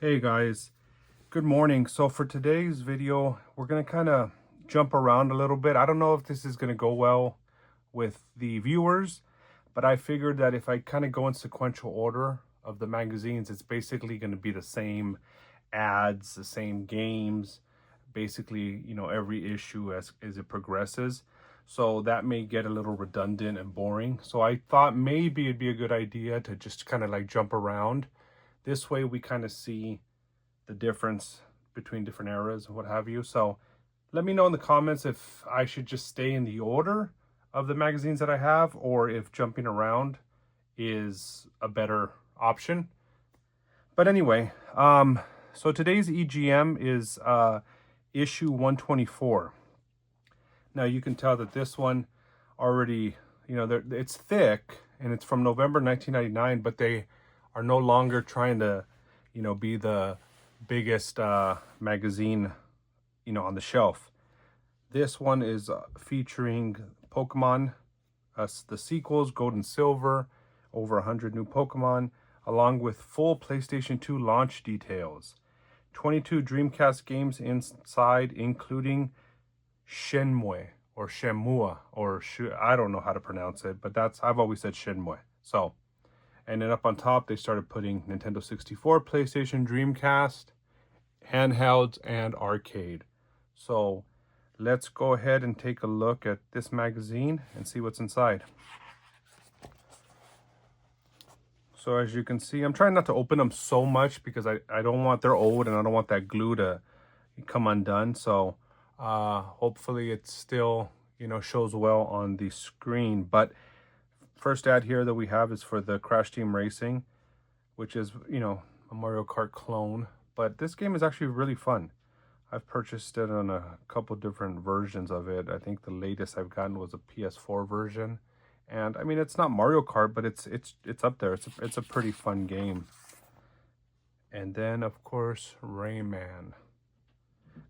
Hey guys, good morning. So for today's video, we're going to kind of jump around a little bit. I don't know if this is going to go well with the viewers, but I figured that if I kind of go in sequential order of the magazines, it's basically going to be the same ads, the same games, basically, every issue as it progresses. So that may get a little redundant and boring. So I thought maybe it'd be a good idea to just kind of like jump around. This way we kind of see the difference between different eras and what have you. So let me know in the comments if I should just stay in the order of the magazines that I have, or if jumping around is a better option. But anyway, so today's EGM is issue 124. Now you can tell that this one already, it's thick and it's from November 1999, but they are no longer trying to, be the biggest magazine, on the shelf. This one is featuring Pokemon, the sequels, Gold and Silver, over 100 new Pokemon, along with full PlayStation 2 launch details. 22 Dreamcast games inside, including Shenmue or Shenmue or I don't know how to pronounce it, but I've always said Shenmue. So, and then up on top they started putting Nintendo 64, PlayStation, Dreamcast, handhelds, and arcade. So let's go ahead and take a look at this magazine and see what's inside. So as you can see, I'm trying not to open them so much because I don't want, they're old and I don't want that glue to come undone. So hopefully it still, shows well on the screen. But first ad here that we have is for the Crash Team Racing, which is, a Mario Kart clone. But this game is actually really fun. I've purchased it on a couple different versions of it. I think the latest I've gotten was a PS4 version. And I mean, it's not Mario Kart, but it's up there. It's a pretty fun game. And then of course, Rayman.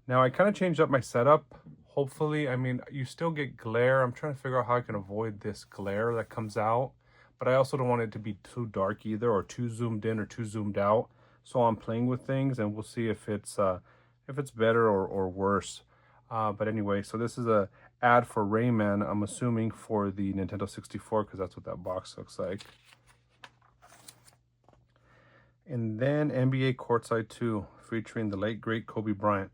Now I kind of changed up my setup. Hopefully, I mean, you still get glare. I'm trying to figure out how I can avoid this glare that comes out. But I also don't want it to be too dark either, or too zoomed in or too zoomed out. So I'm playing with things and we'll see if it's better or worse. But anyway, so this is a ad for Rayman, I'm assuming for the Nintendo 64, because that's what that box looks like. And then NBA Courtside 2, featuring the late great Kobe Bryant.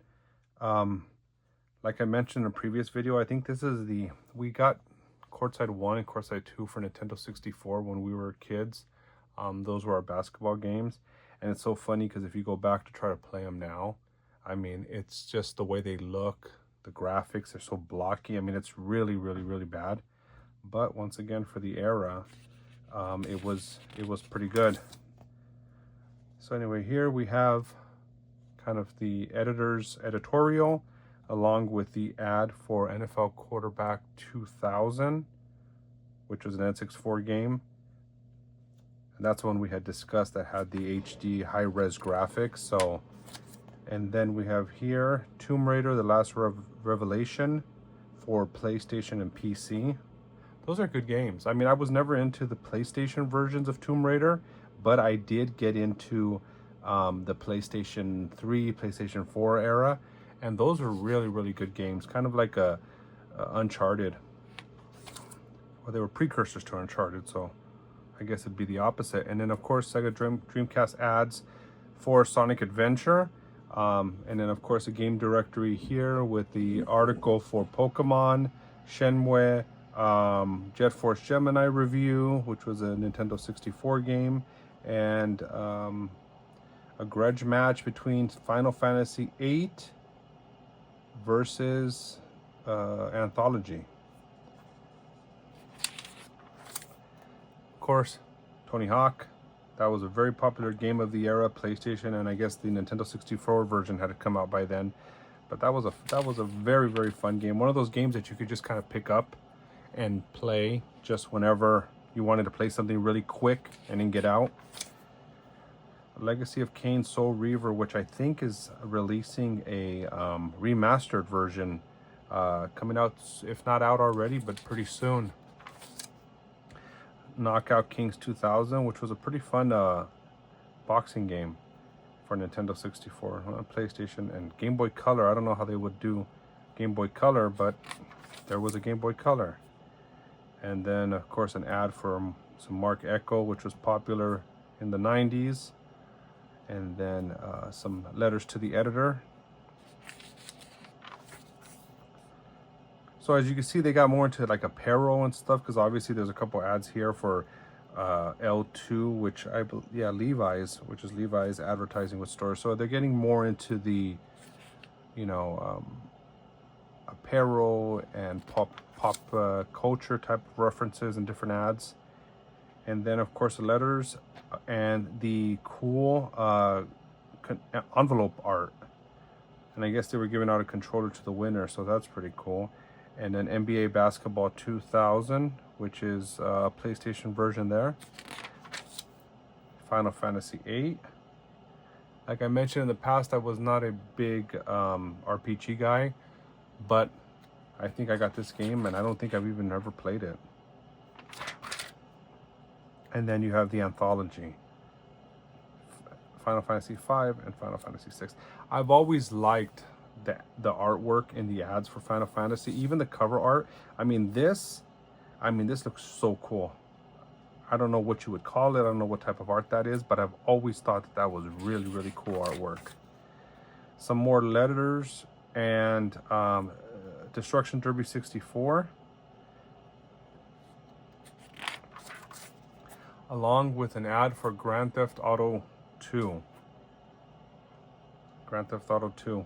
Like I mentioned in a previous video, I think this is we got Courtside 1 and Courtside 2 for Nintendo 64 when we were kids. Those were our basketball games. And it's so funny because if you go back to try to play them now, I mean, it's just the way they look, the graphics are so blocky. I mean, it's really, really, really bad. But once again, for the era, it was pretty good. So anyway, here we have kind of the editor's editorial, along with the ad for NFL Quarterback 2000, which was an N64 game. And that's one we had discussed that had the HD high-res graphics. So, and then we have here Tomb Raider, The Last Revelation for PlayStation and PC. Those are good games. I mean, I was never into the PlayStation versions of Tomb Raider, but I did get into the PlayStation 3, PlayStation 4 era, and those were really, really good games. Kind of like a Uncharted. Well, they were precursors to Uncharted, so I guess it'd be the opposite. And then of course Sega Dreamcast ads for Sonic Adventure, and then of course a game directory here with the article for Pokemon, Shenmue, Jet Force Gemini review, which was a Nintendo 64 game, and a grudge match between Final Fantasy VIII versus Anthology. Of course, Tony Hawk. That was a very popular game of the era, PlayStation, and I guess the Nintendo 64 version had come out by then. But that was a very, very fun game. One of those games that you could just kind of pick up and play just whenever you wanted to play something really quick and then get out. Legacy of Kain Soul Reaver, which I think is releasing a remastered version, coming out, if not out already, but pretty soon. Knockout Kings 2000, which was a pretty fun boxing game for Nintendo 64, PlayStation, and Game Boy Color. I don't know how they would do Game Boy Color, but there was a Game Boy Color. And then, of course, an ad for some Mark Echo, which was popular in the 90s. And then some letters to the editor. So as you can see, they got more into like apparel and stuff, because obviously there's a couple ads here for L2, which Levi's, which is Levi's advertising with stores. So they're getting more into the, you know, apparel and pop culture type of references and different ads. And then of course the letters and the cool envelope art. And I guess they were giving out a controller to the winner, so that's pretty cool. And then NBA Basketball 2000, which is a PlayStation version there. Final Fantasy 8. Like I mentioned in the past, I was not a big RPG guy, but I think I got this game, and I don't think I've even ever played it. And then you have the anthology, Final Fantasy 5 and Final Fantasy 6. I've always liked the artwork in the ads for Final Fantasy, even the cover art. I mean, this looks so cool. I don't know what you would call it. I don't know what type of art that is, but I've always thought that was really, really cool artwork. Some more letters and Destruction Derby 64. Along with an ad for Grand Theft Auto 2. Grand Theft Auto 2.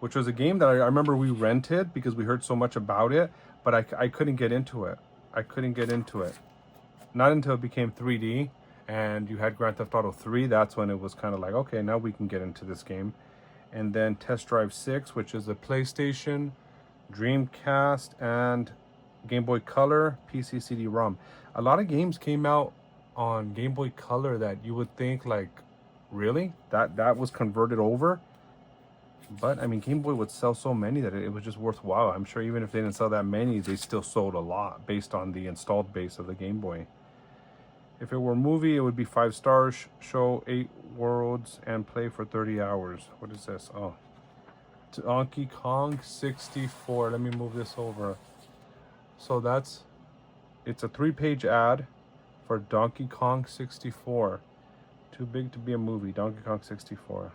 Which was a game that I remember we rented because we heard so much about it, but I couldn't get into it. I couldn't get into it. Not until it became 3D and you had Grand Theft Auto 3, that's when it was kind of like, okay, now we can get into this game. And then Test Drive 6, which is a PlayStation, Dreamcast, and Game Boy Color, PC CD-ROM. A lot of games came out on Game Boy Color that you would think like, really? That was converted over? But I mean, Game Boy would sell so many that it was just worthwhile. I'm sure even if they didn't sell that many, they still sold a lot based on the installed base of the Game Boy. If it were a movie, it would be 5 stars, show 8 worlds, and play for 30 hours. What is this? Oh, Donkey Kong 64. Let me move this over. So it's a 3-page ad for Donkey Kong 64. Too big to be a movie, Donkey Kong 64.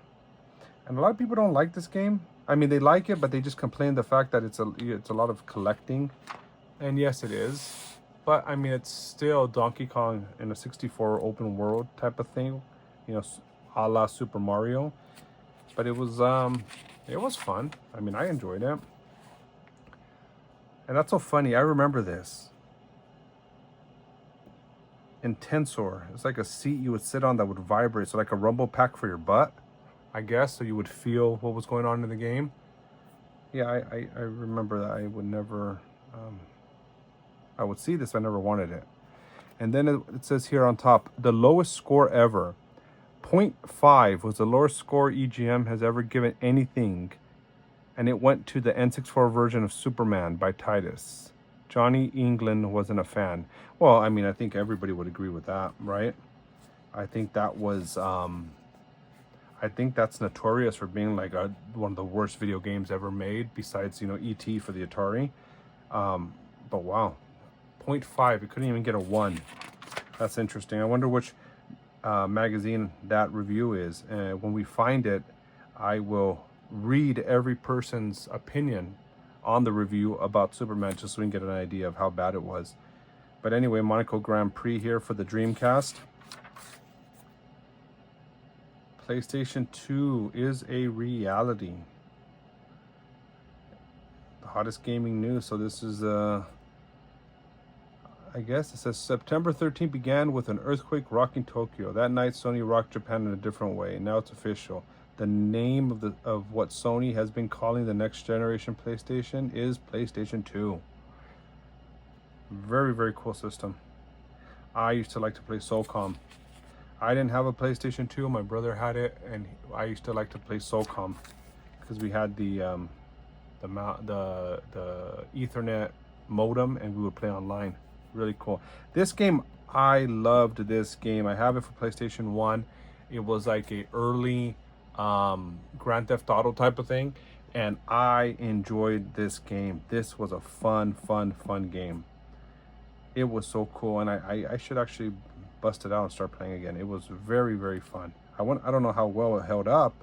And a lot of people don't like this game. I mean, they like it, but they just complain the fact that it's a lot of collecting. And yes, it is. But I mean, it's still Donkey Kong in a 64 open world type of thing, you know, a la Super Mario. But it was fun. I mean, I enjoyed it. And that's so funny. I remember this. Intensor. It's like a seat you would sit on that would vibrate. So like a rumble pack for your butt, I guess, so you would feel what was going on in the game. Yeah, I remember that. I would never, I would see this, I never wanted it. And then it says here on top, the lowest score ever. 0.5 was the lowest score EGM has ever given anything. And it went to the N64 version of Superman by Titus. Johnny England wasn't a fan. Well, I mean, I think everybody would agree with that, right? I think that was, I think that's notorious for being like one of the worst video games ever made, besides, you know, E.T. for the Atari. But wow, 0.5, it couldn't even get a 1. That's interesting. I wonder which magazine that review is. When we find it, I will read every person's opinion on the review about Superman, just so we can get an idea of how bad it was. But anyway, Monaco Grand Prix here for the Dreamcast. PlayStation 2 is a reality. The hottest gaming news. So this is, I guess it says September 13th began with an earthquake rocking Tokyo. That night, Sony rocked Japan in a different way. Now it's official. The name of what Sony has been calling the next generation PlayStation is PlayStation 2. Very, very cool system. I used to like to play SOCOM. I didn't have a PlayStation 2. My brother had it, and I used to like to play SOCOM because we had the Ethernet modem, and we would play online. Really cool. This game, I loved this game. I have it for PlayStation 1, It was like a early Grand Theft Auto type of thing, and I enjoyed this game. This was a fun game. It was so cool, and I should actually bust it out and start playing again. It was very fun. I don't know how well it held up,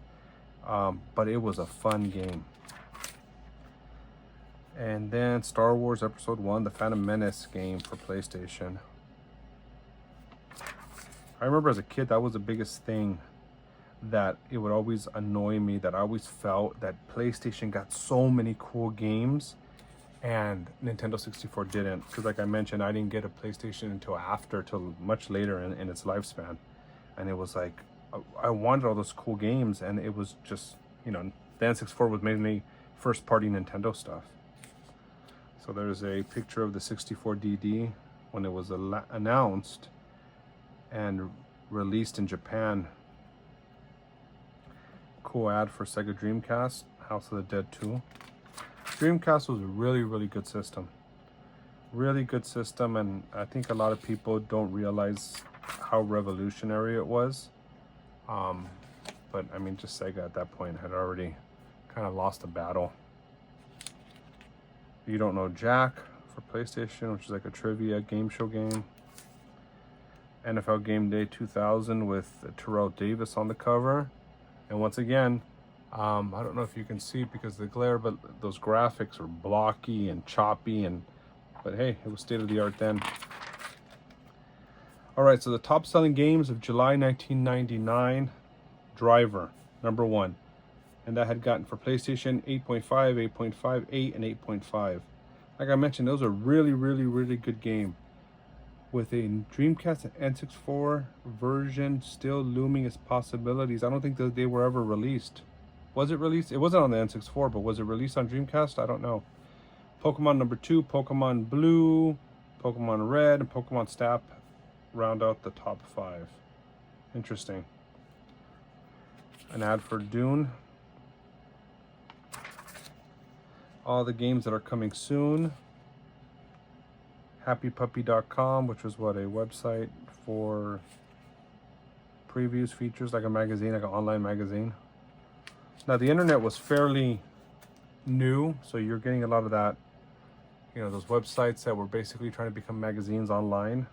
but it was a fun game. And then Star Wars Episode 1, the Phantom Menace game for PlayStation. I remember as a kid, that was the biggest thing, that it would always annoy me, that I always felt that PlayStation got so many cool games and Nintendo 64 didn't. Because like I mentioned, I didn't get a PlayStation till much later in its lifespan. And it was like, I wanted all those cool games, and it was just, the N64 was mainly first party Nintendo stuff. So there's a picture of the 64DD when it was announced and released in Japan. Cool ad for Sega Dreamcast, House of the Dead 2. Dreamcast was a really good system. Really good system, and I think a lot of people don't realize how revolutionary it was. But I mean, just Sega at that point had already kind of lost the battle. You Don't Know Jack for PlayStation, which is like a trivia game show game. NFL Game Day 2000 with Terrell Davis on the cover. And once again, I don't know if you can see it because of the glare, but those graphics are blocky and choppy, but hey, it was state of the art then. All right, so the top selling games of July 1999, Driver, number 1. And that had gotten for PlayStation 8.5, 8.5, 8, and 8.5. Like I mentioned, those are really good game. With a Dreamcast and N64 version still looming as possibilities. I don't think that they were ever released. Was it released? It wasn't on the N64, but was it released on Dreamcast? I don't know. Pokemon number 2, Pokemon Blue, Pokemon Red, and Pokemon Snap round out the top 5. Interesting. An ad for Dune. All the games that are coming soon. HappyPuppy.com, which was a website for previews, features, like a magazine, like an online magazine. Now the internet was fairly new, so you're getting a lot of that, those websites that were basically trying to become magazines online.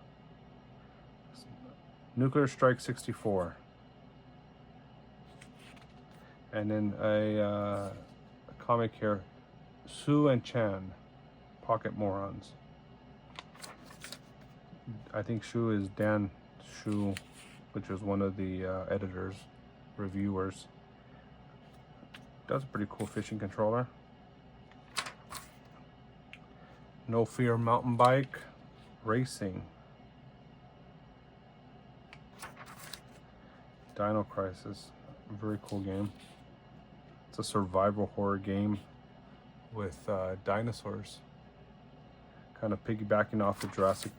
Nuclear Strike 64. And then a comic here, Sue and Chan, Pocket Morons. I think Shu is Dan Shu, which is one of the editors, reviewers. That's a pretty cool fishing controller. No Fear Mountain Bike Racing. Dino Crisis, very cool game. It's a survival horror game with dinosaurs. Kind of piggybacking off the Jurassic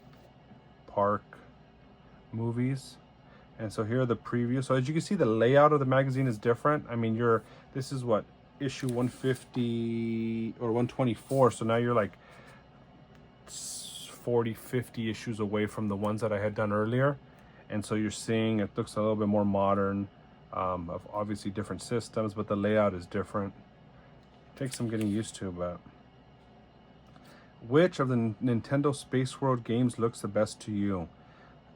Park movies. And so here are the previews. So as you can see, the layout of the magazine is different. I mean, this is what, issue 150 or 124. So now you're like 40, 50 issues away from the ones that I had done earlier. And so you're seeing it looks a little bit more modern, of obviously different systems, but the layout is different. Takes some getting used to, but which of the Nintendo Space World games looks the best to you?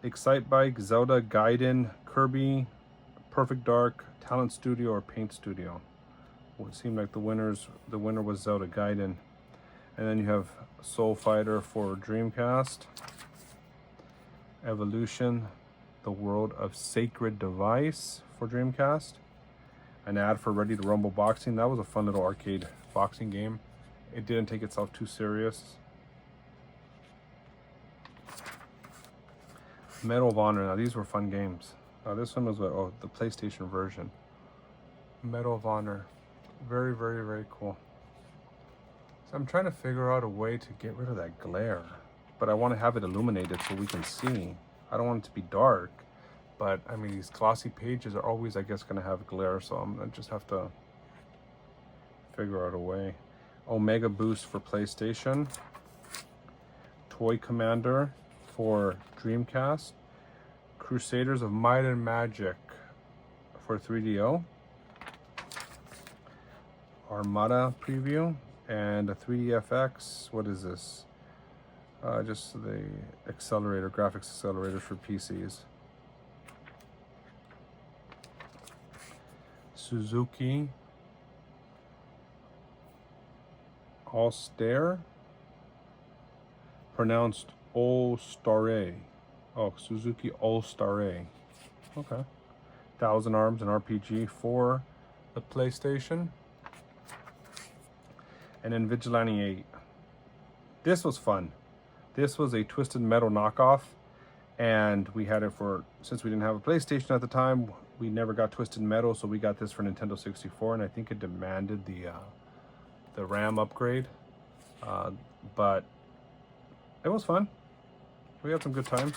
Excitebike, Zelda, Gaiden, Kirby, Perfect Dark, Talent Studio, or Paint Studio? Well, it seemed like the winner was Zelda Gaiden. And then you have Soul Fighter for Dreamcast, Evolution, The World of Sacred Device for Dreamcast, an ad for Ready to Rumble Boxing. That was a fun little arcade boxing game. It didn't take itself too serious. Medal of Honor. Now these were fun games. This one was the PlayStation version. Medal of Honor. Very cool. So I'm trying to figure out a way to get rid of that glare, but I want to have it illuminated so we can see. I don't want it to be dark, but I mean, these glossy pages are always, I guess, going to have glare, so I'm going to just have to figure out a way. Omega Boost for PlayStation, Toy Commander for Dreamcast, Crusaders of Might and Magic for 3DO. Armada preview and a 3DFX. What is this? Just the accelerator, graphics accelerators for PCs. Suzuki All-Star, pronounced All-Star. Oh, Suzuki All-Star. Okay. 1,000 Arms and RPG for the PlayStation. And then Vigilante 8. This was fun. This was a Twisted Metal knockoff, and we had it for, since we didn't have a PlayStation at the time, we never got Twisted Metal, so we got this for Nintendo 64, and I think it demanded the RAM upgrade, but it was fun. We had some good times.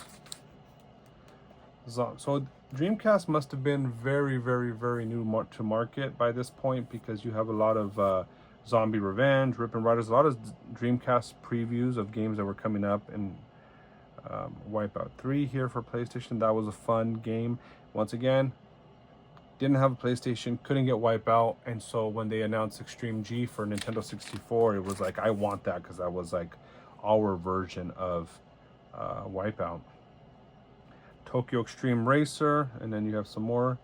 So Dreamcast must have been very, very, very new to market by this point, because you have a lot of Zombie Revenge, Rip and Riders, a lot of Dreamcast previews of games that were coming up, and Wipeout 3 here for PlayStation. That was a fun game. Once again, didn't have a PlayStation, couldn't get Wipeout, and so when they announced Extreme G for Nintendo 64, it was like, I want that, because that was like our version of Wipeout. Tokyo Extreme Racer, and then you have some more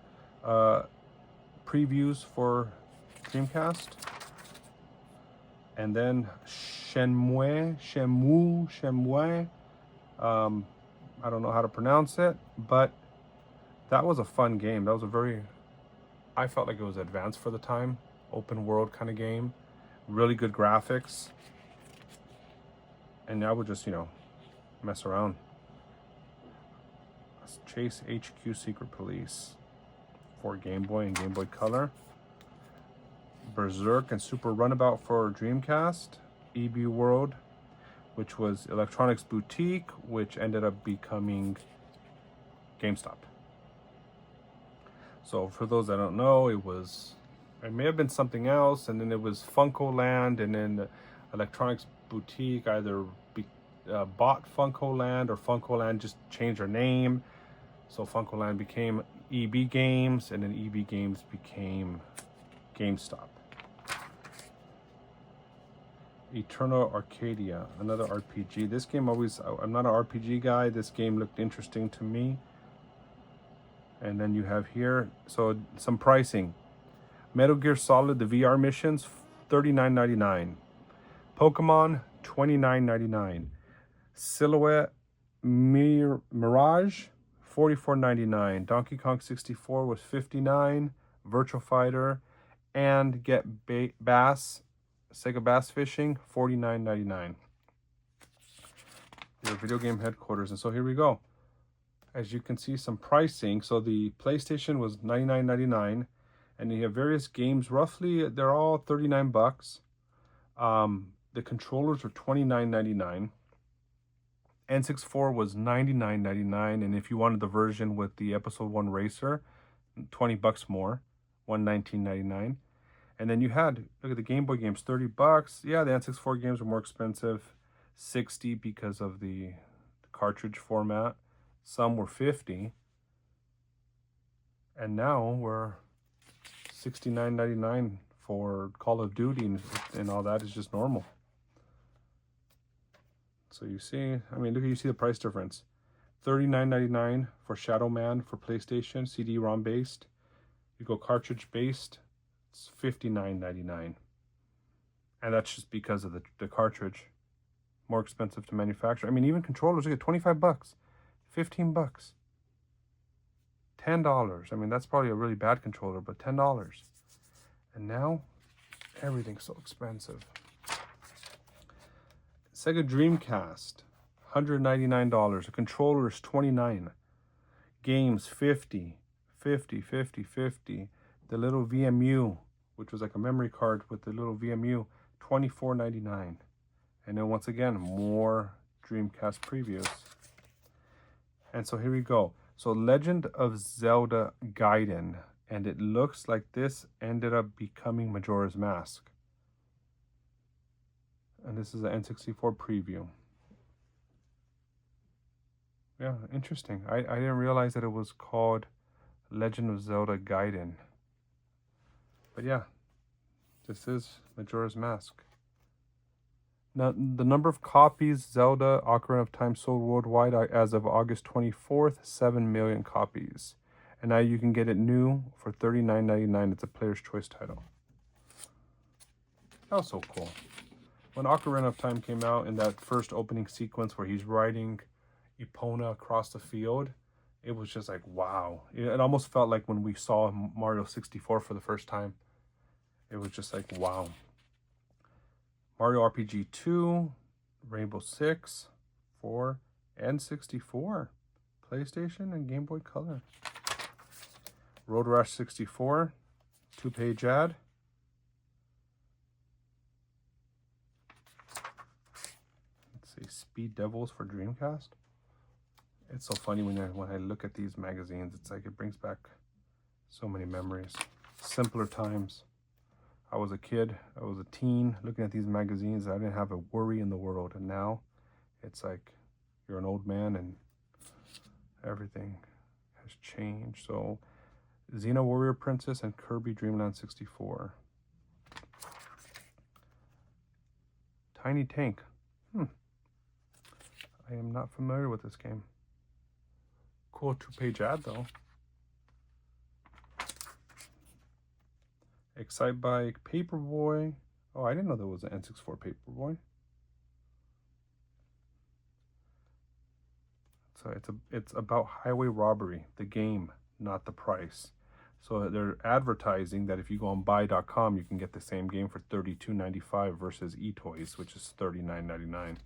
previews for Dreamcast. And then Shenmue. I don't know how to pronounce it, but that was a fun game. That was a very, I felt like it was advanced for the time. Open world kind of game. Really good graphics. And I would just, mess around. Let's Chase HQ Secret Police for Game Boy and Game Boy Color. Berserk and Super Runabout for Dreamcast. EB World, which was Electronics Boutique, which ended up becoming GameStop. So for those that don't know, it may have been something else, and then it was Funko Land, and then Electronics Boutique either bought Funko Land, or Funko Land just changed their name. So Funko Land became EB Games, and then EB Games became GameStop. Eternal Arcadia, another RPG. This game I'm not an RPG guy. This game looked interesting to me. And then you have here, so some pricing. Metal Gear Solid, the VR missions, $39.99. Pokemon, $29.99. Silhouette Mirage, $44.99. Donkey Kong 64 was $59. Virtual Fighter and Get Bass, Sega Bass Fishing, $49.99. Your video game headquarters. And so here we go. As you can see, some pricing. So the PlayStation was $99.99, and you have various games. Roughly, they're all $39. The controllers were $29.99. N64 was $99.99, and if you wanted the version with the Episode 1 Racer, $20 more, $119.99. And then you had, look at the Game Boy games, $30. Yeah, the N64 games were more expensive, $60 because of the cartridge format. Some were $50. And now we're $69.99 for Call of Duty, and all that is just normal. So you see, you see the price difference. $39.99 for Shadow Man for PlayStation, CD-ROM based. You go cartridge based, it's $59.99. And that's just because of the cartridge. More expensive to manufacture. Even controllers, you get $25, $15, $10. That's probably a really bad controller, but $10. And now, everything's so expensive. Sega Dreamcast, $199. A controller is $29. Games, $50. The little VMU, which was like a memory card with the little VMU, $24.99. And then once again, more Dreamcast previews. And so here we go. So Legend of Zelda Gaiden, and it looks like this ended up becoming Majora's Mask. And this is an N64 preview. Yeah, interesting. I didn't realize that it was called Legend of Zelda Gaiden. But yeah, this is Majora's Mask. Now, the number of copies Zelda Ocarina of Time sold worldwide as of August 24th, 7 million copies. And now you can get it new for $39.99. It's a player's choice title. That was so cool. When Ocarina of Time came out, in that first opening sequence where he's riding Epona across the field, it was just like, wow. It almost felt like when we saw Mario 64 for the first time. It was just like, wow. Mario RPG 2, Rainbow 6, 4, and 64. PlayStation and Game Boy Color. Road Rash 64, 2-page ad. Let's see, Speed Devils for Dreamcast. It's so funny when I look at these magazines. It's like it brings back so many memories. Simpler times. I was a kid, I was a teen looking at these magazines. I didn't have a worry in the world. And now it's like you're an old man and everything has changed. So Xena Warrior Princess and Kirby Dream Land 64. Tiny Tank. I am not familiar with this game. Cool 2-page ad though. Excitebike Paperboy. Oh, I didn't know there was an N64 Paperboy. So it's about highway robbery, the game, not the price. So they're advertising that if you go on buy.com, you can get the same game for $32.95 versus eToys, which is $39.99.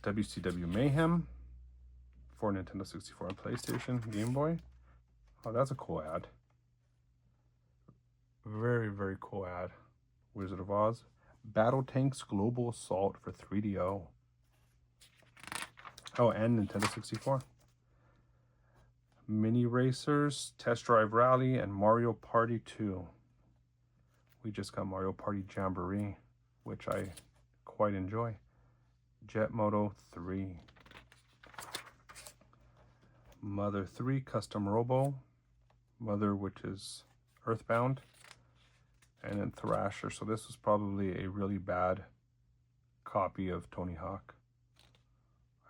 WCW Mayhem for Nintendo 64 and PlayStation, Game Boy. Oh, that's a cool ad. Very, very cool ad. Wizard of Oz. Battle Tanks Global Assault for 3DO. Oh, and Nintendo 64. Mini Racers, Test Drive Rally, and Mario Party 2. We just got Mario Party Jamboree, which I quite enjoy. Jet Moto 3. Mother 3 Custom Robo. Mother, which is Earthbound. And then Thrasher. So this was probably a really bad copy of Tony Hawk.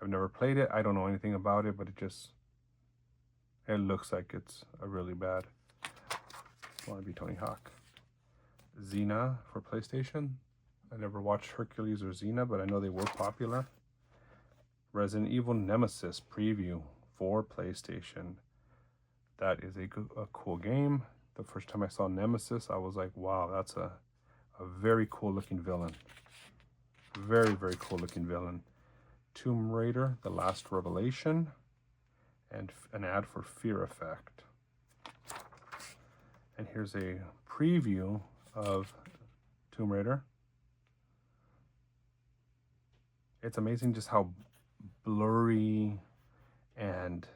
I've never played it. I don't know anything about it, but it looks like it's a really bad. Want to be Tony Hawk. Xena for PlayStation. I never watched Hercules or Xena, but I know they were popular. Resident Evil Nemesis preview for PlayStation. That is a cool game. The first time I saw Nemesis, I was like, wow, that's a very cool looking villain. Very, very cool looking villain. Tomb Raider, The Last Revelation, and an ad for Fear Effect. And here's a preview of Tomb Raider. It's amazing just how blurry and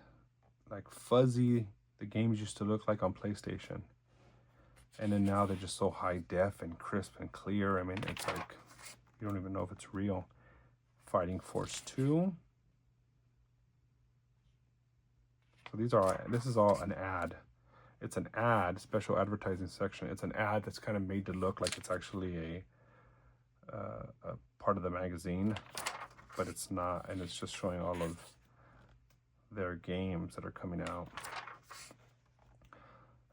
like fuzzy the games used to look like on PlayStation. And then now they're just so high def and crisp and clear. I mean, it's like, you don't even know if it's real. Fighting Force 2. So this is all an ad. It's an ad, special advertising section. It's an ad that's kind of made to look like it's actually a part of the magazine, but it's not, and it's just showing all of their games that are coming out.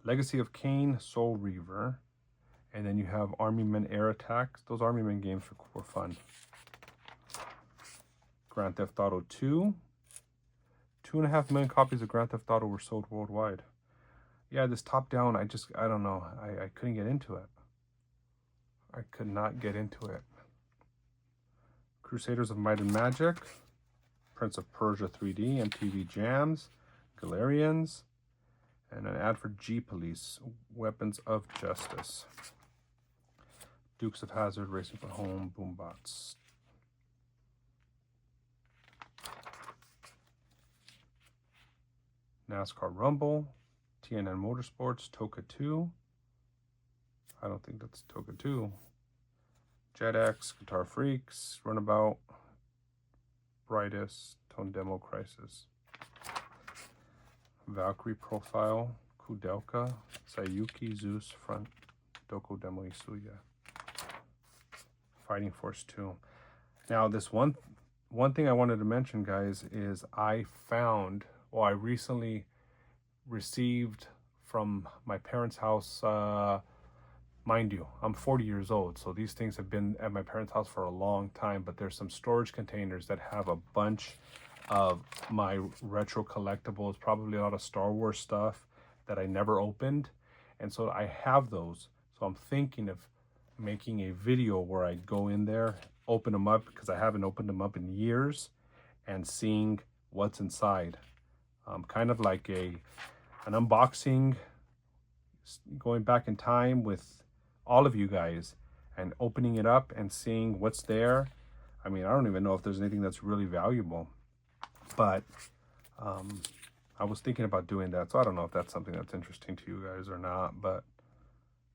Legacy of Kain, Soul Reaver, and then you have Army Men Air Attack. Those Army Men games were fun. Grand Theft Auto 2. 2.5 million copies of Grand Theft Auto were sold worldwide. Yeah, this top-down, I don't know. I couldn't get into it. I could not get into it. Crusaders of Might and Magic. Prince of Persia 3D, MTV Jams, Galarians, and an ad for G-Police, Weapons of Justice. Dukes of Hazzard, Racing for Home, Boombots. NASCAR Rumble, TNN Motorsports, Toka 2. I don't think that's Toka 2. JetX, Guitar Freaks, Runabout, Brightest, Tone Demo Crisis. Valkyrie Profile, Kudelka, Sayuki, Zeus, Front, Doko Demo Isuya. Fighting Force 2. Now, this one thing I wanted to mention, guys, is I recently received from my parents' house, mind you, I'm 40 years old, so these things have been at my parents' house for a long time, but there's some storage containers that have a bunch of my retro collectibles, probably a lot of Star Wars stuff that I never opened, and so I have those. So I'm thinking of making a video where I go in there, open them up, because I haven't opened them up in years, and seeing what's inside. Kind of like an unboxing, going back in time with all of you guys and opening it up and seeing what's there. I mean, I don't even know if there's anything that's really valuable, but I was thinking about doing that. So I don't know if that's something that's interesting to you guys or not, but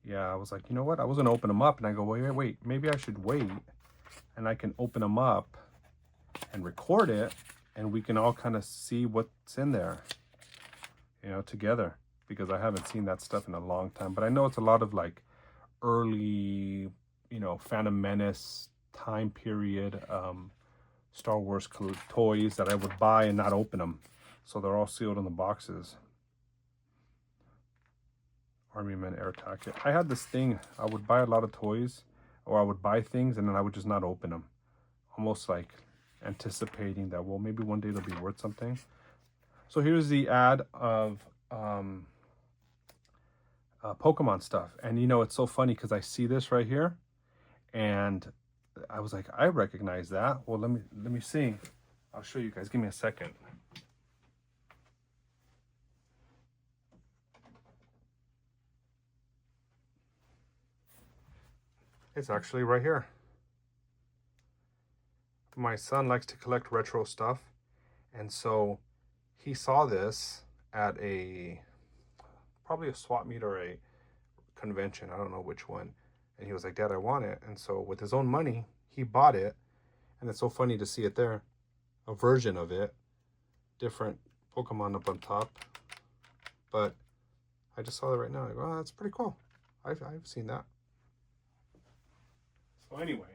yeah, I was like, you know what? I was going to open them up, and I go, wait, maybe I should wait, and I can open them up and record it, and we can all kind of see what's in there, you know, together, because I haven't seen that stuff in a long time. But I know it's a lot of like early, you know, Phantom Menace time period Star Wars toys that I would buy and not open them, so they're all sealed in the boxes. Army Men Air Tacket. I had this thing, I would buy a lot of toys, or I would buy things and then I would just not open them, almost like anticipating that, well, maybe one day they'll be worth something. So here's the ad of Pokemon stuff, and you know, it's so funny because I see this right here and I was like, I recognize that. Well, let me see. I'll show you guys. Give me a second. It's actually right here. My son likes to collect retro stuff, and so he saw this at probably a swap meet or a convention, I don't know which one, and he was like, Dad, I want it. And so with his own money, he bought it, and it's so funny to see it there, a version of it, different Pokemon up on top, but I just saw it right now. I go, oh, that's pretty cool. I've seen that. So anyway,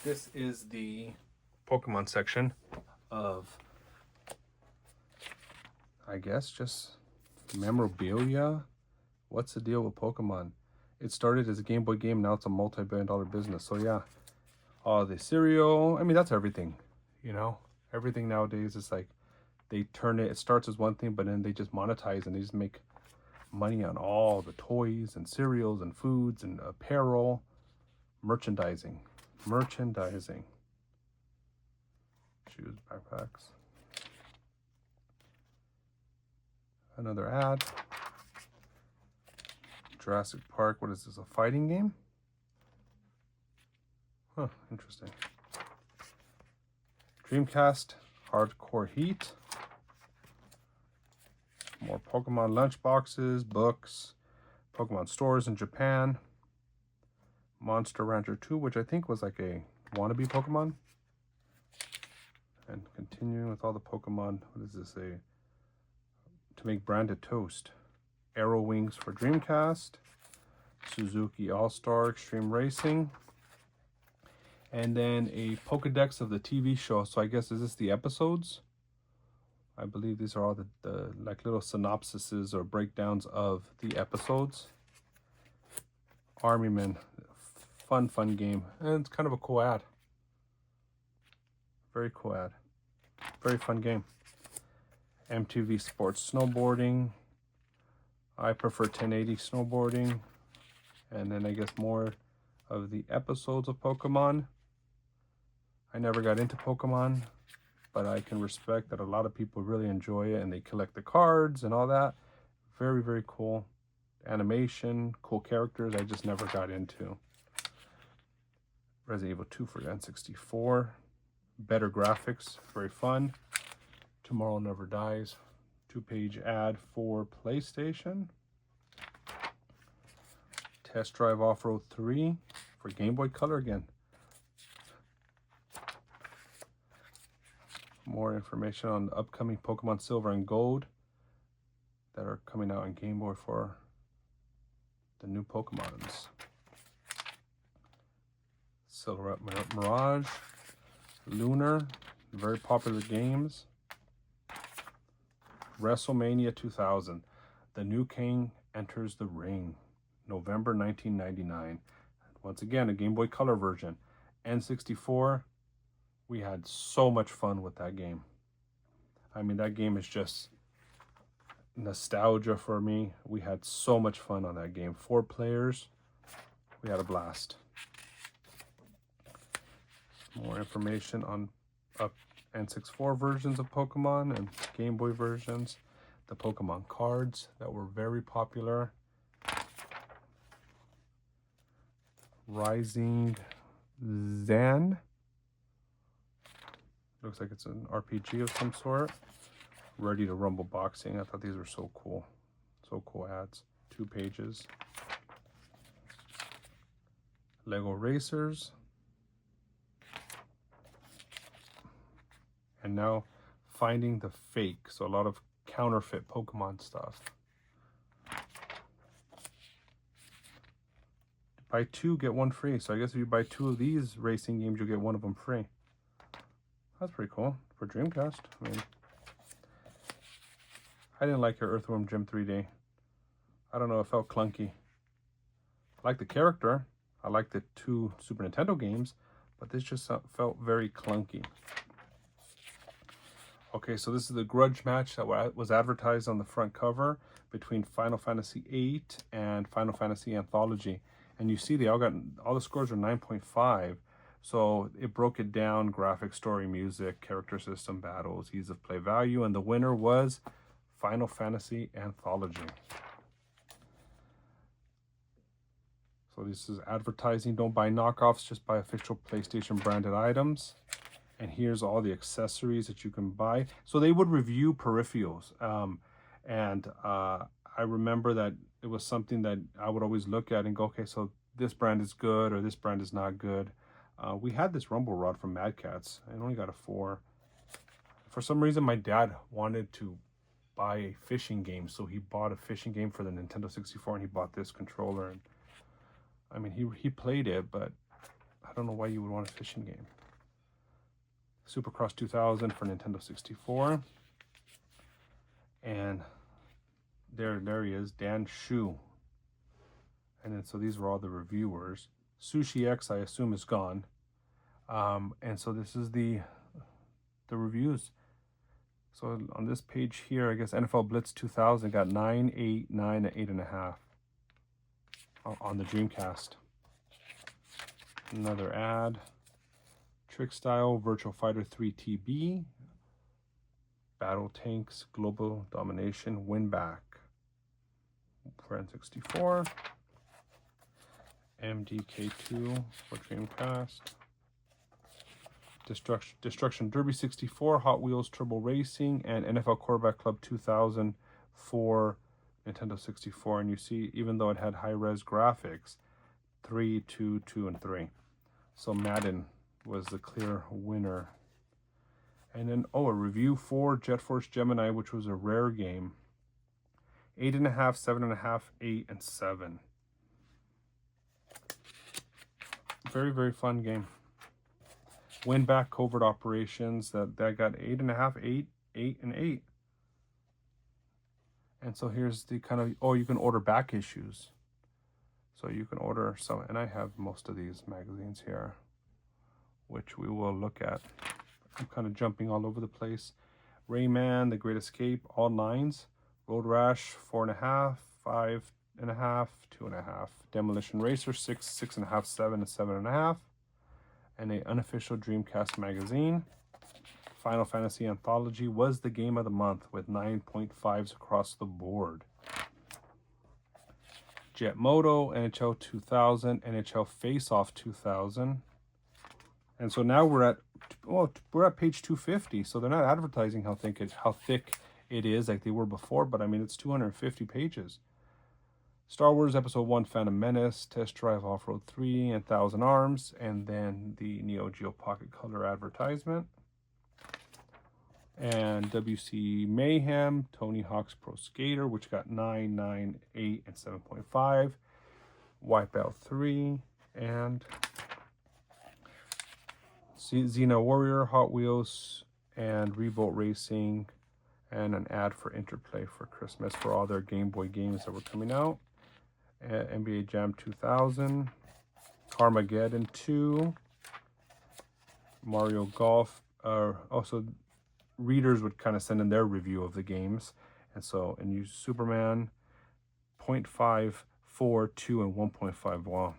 this is the Pokemon section of, I guess, just memorabilia. What's the deal with Pokemon? It started as a Game Boy game, now it's a multi-billion-dollar business. So yeah, the cereal, I mean, that's everything, you know? Everything nowadays is like, they turn it starts as one thing, but then they just monetize and they just make money on all the toys and cereals and foods and apparel, merchandising. Shoes, backpacks. Another ad. Jurassic Park, what is this, a fighting game? Huh, interesting. Dreamcast, Hardcore Heat. More Pokemon lunchboxes, books, Pokemon stores in Japan. Monster Rancher 2, which I think was like a wannabe Pokemon. And continuing with all the Pokemon, what is this, to make branded toast. Arrow Wings for Dreamcast. Suzuki All-Star Extreme Racing. And then a Pokedex of the TV show. So I guess, is this the episodes? I believe these are all the like little synopsises or breakdowns of the episodes. Army Men, fun game, and it's kind of a cool ad. Very cool ad, very fun game. MTV Sports Snowboarding. I prefer 1080 snowboarding, and then I guess more of the episodes of Pokemon. I never got into Pokemon, but I can respect that a lot of people really enjoy it and they collect the cards and all that. Very, very cool. Animation, cool characters I just never got into. Resident Evil 2 for N64. Better graphics, very fun. Tomorrow Never Dies. 2-page ad for PlayStation. Test Drive Off-Road 3 for Game Boy Color again. More information on the upcoming Pokemon Silver and Gold that are coming out in Game Boy for the new Pokemons. Silhouette Mirage, Lunar, very popular games. WrestleMania 2000, the new king enters the ring, November 1999. Once again, a Game Boy Color version. N64, we had so much fun with that game. I mean, that game is just nostalgia for me. We had so much fun on that game. 4 players, we had a blast. More information on N64 versions of Pokemon and Game Boy versions. The Pokemon cards that were very popular. Rising Zan. Looks like it's an RPG of some sort. Ready to Rumble Boxing. I thought these were so cool. So cool ads. 2 pages. Lego Racers. And now Finding the Fake. So a lot of counterfeit Pokemon stuff. Buy 2, get 1 free. So I guess if you buy 2 of these racing games, you'll get 1 of them free. That's pretty cool for Dreamcast. I mean, I didn't like your Earthworm Jim 3D. I don't know, it felt clunky. I like the character. I like the 2 Super Nintendo games, but this just felt very clunky. Okay, so this is the grudge match that was advertised on the front cover between Final Fantasy VIII and Final Fantasy Anthology. And you see all the scores are 9.5. So it broke it down: graphic, story, music, character system, battles, ease of play, value. And the winner was Final Fantasy Anthology. So this is advertising. Don't buy knockoffs, just buy official PlayStation branded items. And here's all the accessories that you can buy. So they would review peripherals. I remember that it was something that I would always look at and go, okay, so this brand is good or this brand is not good. We had this Rumble Rod from Mad Catz. I only got a 4. For some reason, my dad wanted to buy a fishing game. So he bought a fishing game for the Nintendo 64 and he bought this controller. And I mean, he played it, but I don't know why you would want a fishing game. Supercross 2000 for Nintendo 64. And there he is, Dan Shu. And then so these were all the reviewers. Sushi X, I assume, is gone. And so this is the reviews. So on this page here, I guess NFL Blitz 2000 got 9, 8, 9, and 8.5 on the Dreamcast. Another ad. Trick Style, Virtual Fighter 3 TB, Battle Tanks, Global Domination, Win Back for N64, MDK2 for Dreamcast, Destruction Derby 64, Hot Wheels Turbo Racing, and NFL Quarterback Club 2000 for Nintendo 64. And you see, even though it had high-res graphics, 3, 2, 2, and 3. So Madden was the clear winner. And then, a review for Jet Force Gemini, which was a rare game. 8.5, 7.5, 8, and 7. Very, very fun game. Win Back Covert Operations, that got 8.5, 8, 8, and 8. And so here's the kind of, you can order back issues. So you can order some, and I have most of these magazines here, which we will look at. I'm kind of jumping all over the place. Rayman, The Great Escape, all 9s. Road Rash, 4.5, 5.5, 2.5. Demolition Racer, 6, 6.5, 7, and 7.5. And an unofficial Dreamcast magazine. Final Fantasy Anthology was the game of the month with 9.5s across the board. Jet Moto, NHL 2000, NHL Face Off 2000. And so now we're at page 250. So they're not advertising how thick it is like they were before, but I mean, it's 250 pages. Star Wars Episode 1 Phantom Menace, Test Drive Off-Road 3, and 1000 Arms, and then the Neo Geo Pocket Color advertisement. And WC Mayhem, Tony Hawk's Pro Skater, which got 9, 9, 8, and 7.5. Wipeout 3, and Xena Warrior, Hot Wheels, and Revolt Racing, and an ad for Interplay for Christmas for all their Game Boy games that were coming out. NBA Jam 2000, Carmageddon 2, Mario Golf. Also, readers would kind of send in their review of the games, and so and use Superman 0.5, 4, 2, and 1.5. Wow,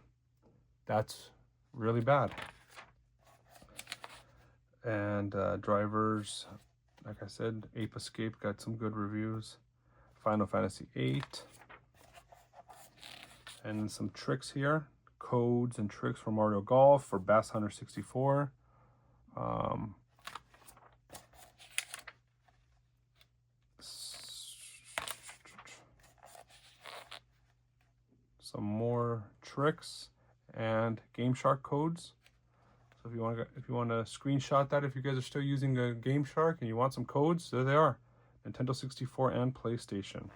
that's really bad. And Drivers, like I said, Ape Escape got some good reviews. Final Fantasy 8. And some tricks here. Codes and tricks for Mario Golf, for Bass Hunter 64. Some more tricks and Game Shark codes. So if you want to screenshot that, if you guys are still using a Game Shark and you want some codes, there they are. Nintendo 64 and PlayStation.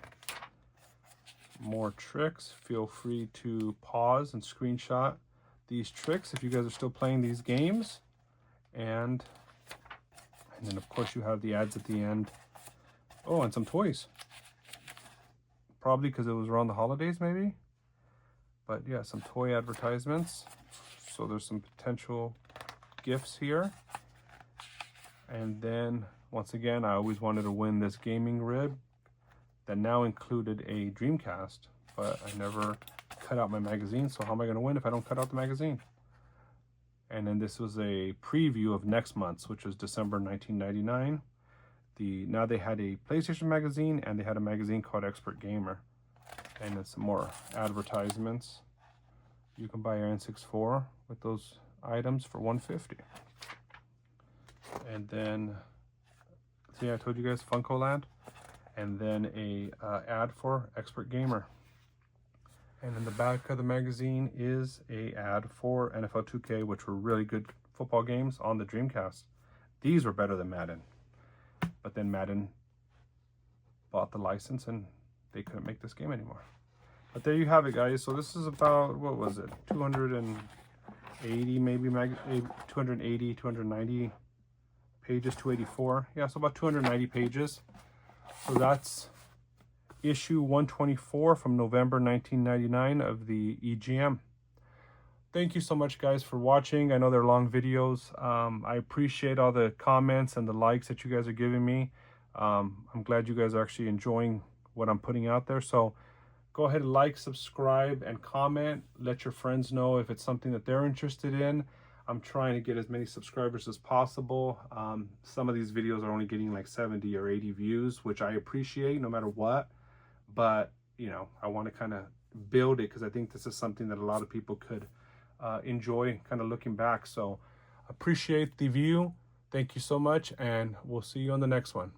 More tricks. Feel free to pause and screenshot these tricks if you guys are still playing these games. And then of course you have the ads at the end. Oh, and some toys. Probably because it was around the holidays maybe. But yeah, some toy advertisements. So there's some potential gifts here. And then once again, I always wanted to win this gaming rib that now included a Dreamcast, but I never cut out my magazine. So how am I going to win if I don't cut out the magazine? And then this was a preview of next month's, which was December 1999. Now they had a PlayStation magazine, and they had a magazine called Expert Gamer. And then some more advertisements. You can buy your N64 with those items for $150. And then, see, I told you guys Funko Land. And then a ad for Expert Gamer. And in the back of the magazine is a ad for NFL 2K, which were really good football games on the Dreamcast. These were better than Madden. But then Madden bought the license and they couldn't make this game anymore. But there you have it, guys. So this is about, what was it, 280 maybe, 280, 290 pages, 284. Yeah, so about 290 pages. So that's issue 124 from November 1999 of the EGM. Thank you so much, guys, for watching. I know they're long videos. I appreciate all the comments and the likes that you guys are giving me. I'm glad you guys are actually enjoying what I'm putting out there. So go ahead and like, subscribe, and comment. Let your friends know if it's something that they're interested in. I'm trying to get as many subscribers as possible. Some of these videos are only getting like 70 or 80 views, which I appreciate no matter what. But, you know, I want to kind of build it because I think this is something that a lot of people could enjoy kind of looking back. So appreciate the view. Thank you so much, and we'll see you on the next one.